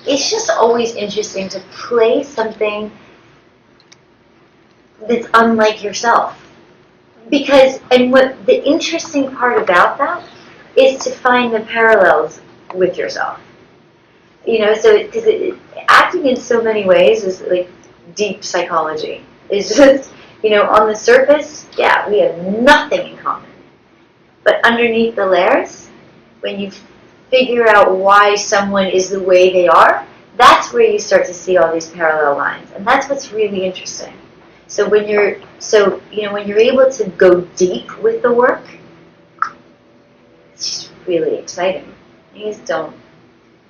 it's just always interesting to play something that's unlike yourself. Because, and what the interesting part about that is to find the parallels with yourself. You know, so because acting in so many ways is like deep psychology. It's just, you know, on the surface, yeah, we have nothing in common. But underneath the layers, when you figure out why someone is the way they are, that's where you start to see all these parallel lines. And that's what's really interesting. So when you're, so, you know, when you're able to go deep with the work, it's just really exciting. You just don't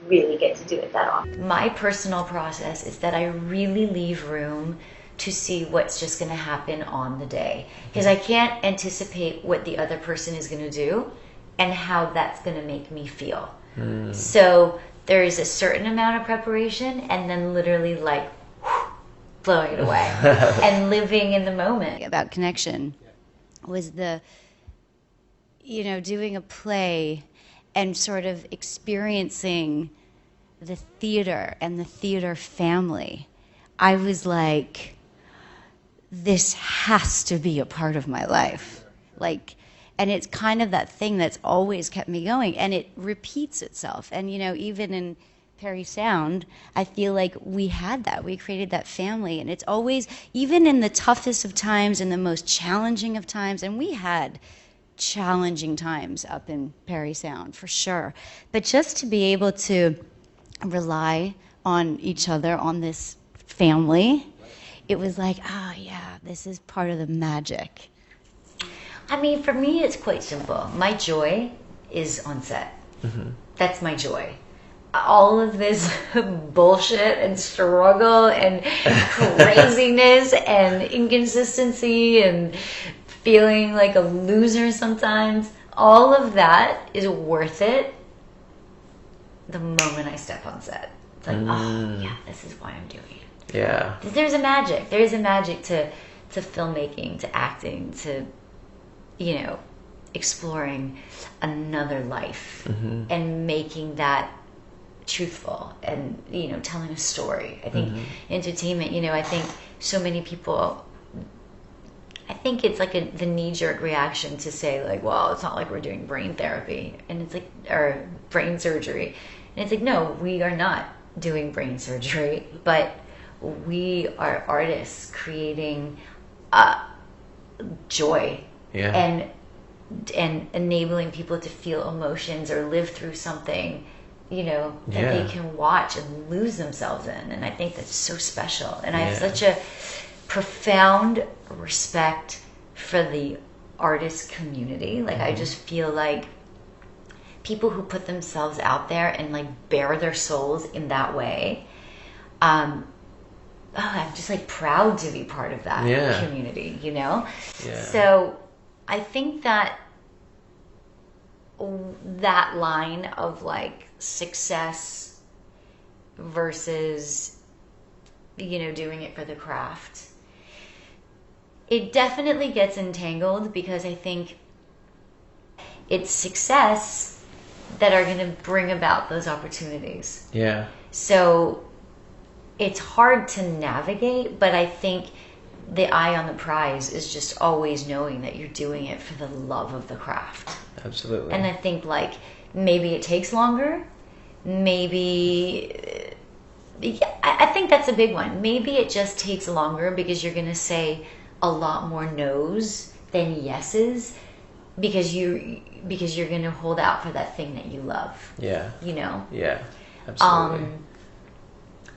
really get to do it that often. My personal process is that I really leave room to see what's just going to happen on the day, because I can't anticipate what the other person is going to do and how that's going to make me feel. So there is a certain amount of preparation, and then literally like blowing it away and living in the moment. About connection was the, you know, doing a play and sort of experiencing the theater and the theater family. I was like, this has to be a part of my life. Like, and it's kind of that thing that's always kept me going, and it repeats itself. And, you know, even in Perry Sound, I feel like we had that. We created that family, and it's always, even in the toughest of times and the most challenging of times, and we had challenging times up in Perry Sound, for sure. But just to be able to rely on each other, on this family, it was like, yeah, this is part of the magic. I mean, for me, it's quite simple. My joy is on set. That's my joy. All of this bullshit and struggle and craziness and inconsistency and feeling like a loser sometimes, all of that is worth it the moment I step on set. It's like, oh, yeah, this is why I'm doing it. Yeah. There's a magic. There's a magic to filmmaking, to acting, to, you know, exploring another life and making that truthful and, you know, telling a story. I think entertainment, you know, I think so many people, I think it's like the knee-jerk reaction to say like, well, it's not like we're doing brain therapy, and it's like, or brain surgery, and it's like, no, we are not doing brain surgery, but we are artists creating joy and enabling people to feel emotions or live through something, you know, that they can watch and lose themselves in. And I think that's so special. And I have such a profound respect for the artist community. Like, I just feel like people who put themselves out there and like bare their souls in that way, I'm just like proud to be part of that community, you know? So I think that that line of like success versus, you know, doing it for the craft, it definitely gets entangled, because I think it's success that are going to bring about those opportunities. Yeah. So it's hard to navigate, but I think the eye on the prize is just always knowing that you're doing it for the love of the craft. Absolutely. And I think like maybe it takes longer, maybe I think that's a big one. Maybe it just takes longer because you're going to say a lot more no's than yeses, because you're going to hold out for that thing that you love. Yeah. You know? Yeah. Absolutely.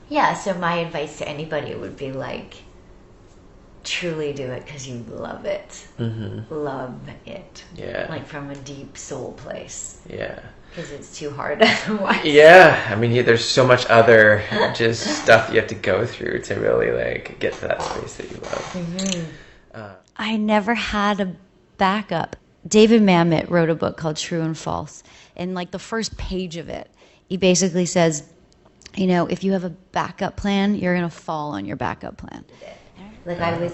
Yeah, so my advice to anybody would be like, truly do it because you love it. Love it. Yeah. Like from a deep soul place. Yeah. Because it's too hard otherwise. Yeah. I mean, there's so much other just stuff you have to go through to really like get to that space that you love. I never had a backup. David Mamet wrote a book called True and False. And like the first page of it, he basically says, you know, if you have a backup plan, you're going to fall on your backup plan. Like I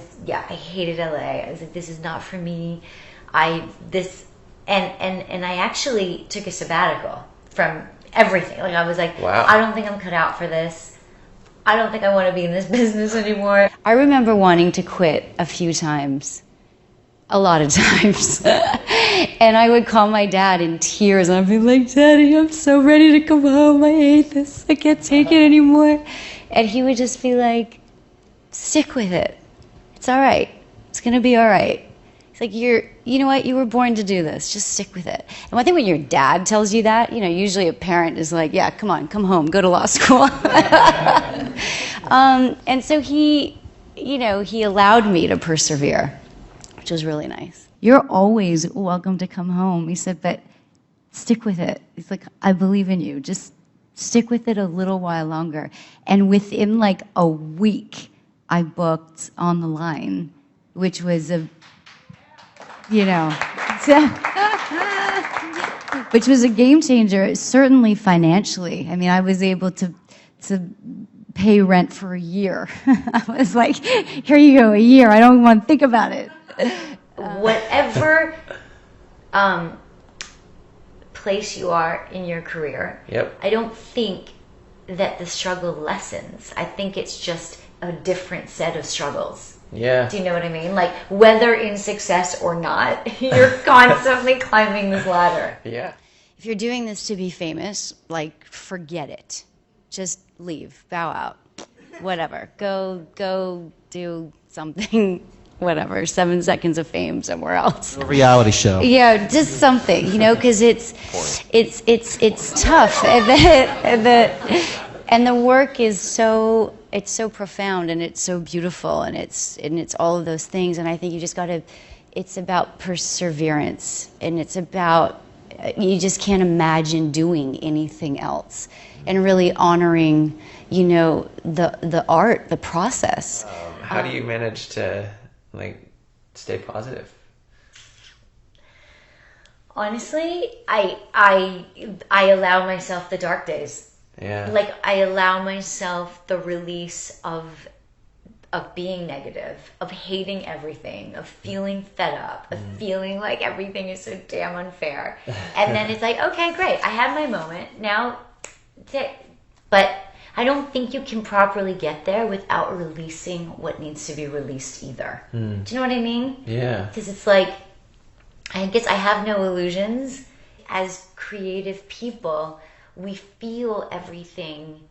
hated LA. I was like, this is not for me. And I actually took a sabbatical from everything. Like I was like, Wow. I don't think I'm cut out for this. I don't think I want to be in this business anymore. I remember wanting to quit a few times. A lot of times. And I would call my dad in tears and I'd be like, Daddy, I'm so ready to come home. I hate this. I can't take it anymore. And he would just be like, stick with it. It's all right. It's going to be all right. It's like, you know what? You were born to do this. Just stick with it. And I think when your dad tells you that, usually a parent is like, yeah, come on, come home, go to law school. And so he allowed me to persevere, which was really nice. You're always welcome to come home. He said, but stick with it. He's like, I believe in you. Just stick with it a little while longer. And within like a week, I booked On the Line, which was which was a game changer, certainly financially. I mean, I was able to pay rent for a year. I was like, here you go, a year. I don't want to think about it. Whatever place you are in your career, Yep. I don't think that the struggle lessens. I think it's just a different set of struggles. Yeah. Do you know what I mean? Like, whether in success or not, you're constantly climbing this ladder. Yeah. If you're doing this to be famous, like, forget it. Just leave, bow out, whatever. Go do something, whatever, 7 seconds of fame somewhere else. A reality show. Yeah, just something, because it's tough, and the work is so profound and it's so beautiful and it's all of those things, and I think you just it's about perseverance, and it's about, you just can't imagine doing anything else, and really honoring, the art, the process. How do you manage to stay positive? Honestly, I allow myself the dark days. Yeah. Like, I allow myself the release of being negative, of hating everything, of feeling fed up, of feeling like everything is so damn unfair. And then it's like, okay, great, I had my moment. Now, but I don't think you can properly get there without releasing what needs to be released either. Do you know what I mean? Yeah. Because it's like, I guess I have no illusions. As creative people, we feel everything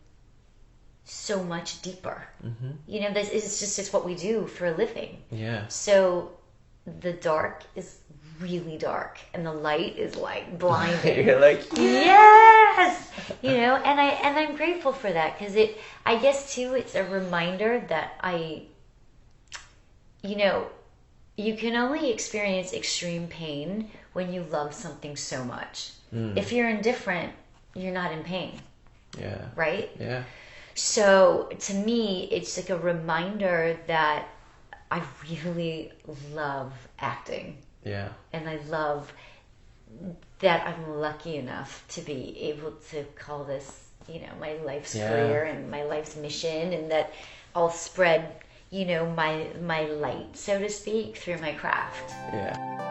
so much deeper. Mm-hmm. It's what we do for a living. Yeah. So the dark is really dark and the light is like blinding. You're like, yes, and I'm grateful for that, because I guess too, it's a reminder that you can only experience extreme pain when you love something so much. If you're indifferent, you're not in pain. Yeah. Right? Yeah. So to me, it's like a reminder that I really love acting. Yeah. And I love that I'm lucky enough to be able to call this, my life's career and my life's mission, and that I'll spread, my light, so to speak, through my craft. Yeah.